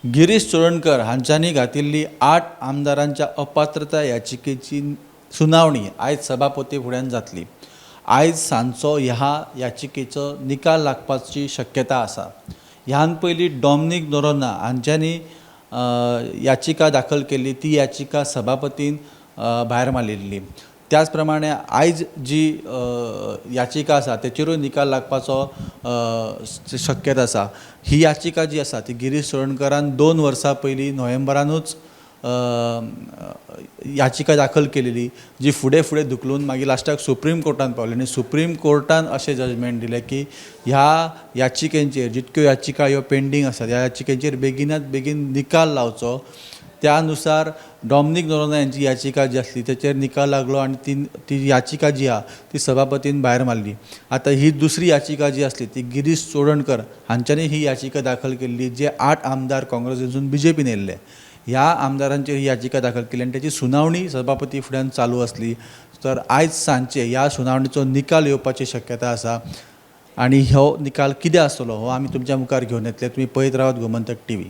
गिरीश चोडणकर हांच्यांनी घातिल्ली 8 आमदारांच्या अपात्रता याचिकेची सुनावणी आयज सभापती फुड्यान जातली। आयज सांजचो ह्या याचिकेचो निकाल लागपाची शक्यता आसा। ह्यान पयलीं डॉमिनिक नोरोन्हा हांच्यांनी याचिका दाखल केल्ली, ती याचिका सभापतीन भायर मारिल्ली। त्याच प्रमाणे आयज जी याचिका आसा तेचेरूय निकाल लागपाचो शक्यता आसा। ही याचिका जी आसा ती गिरीश चोडणकरान 2 वर्सां पयलीं नोव्हेंबरानूच याचिका दाखल केलेली, जी फुडें धुकलून मागीर लास्टाक सुप्रीम कोर्टान पावली आनी सुप्रीम कोर्टान अशें जजमेंट दिलें की ह्या याचिकेंचेर जितक्यो याचिका ह्यो पेंडींग आसात ह्या याचिकेंचेर बेगिनात बेगीन निकाल लावचो। त्यानुसार डॉमिनिक नोरोन्हा यांची याचिका जी आसली तेचेर निकाल लागलो आनी ती याचिका जी आहा ती सभापतीन भायर मारली। आता ही दुसरी याचिका जी आसली ती गिरीश चोडणकर हांच्यांनी ही याचिका दाखल केल्ली, जे 8 आमदार काँग्रेसीसून बीजेपीन येयल्ले ह्या आमदारांचेर ही याचिका दाखल केली आनी त्याची सुनावणी सभापती फुड्यान चालू आसली। तर आयज सांजचे ह्या सुनावणीचो निकाल येवपाची शक्यता आसा आनी हो निकाल कितें आसतलो हो आमी तुमच्या मुखार घेवन येतले। तुमी पळयत रावात गोमंतक TV।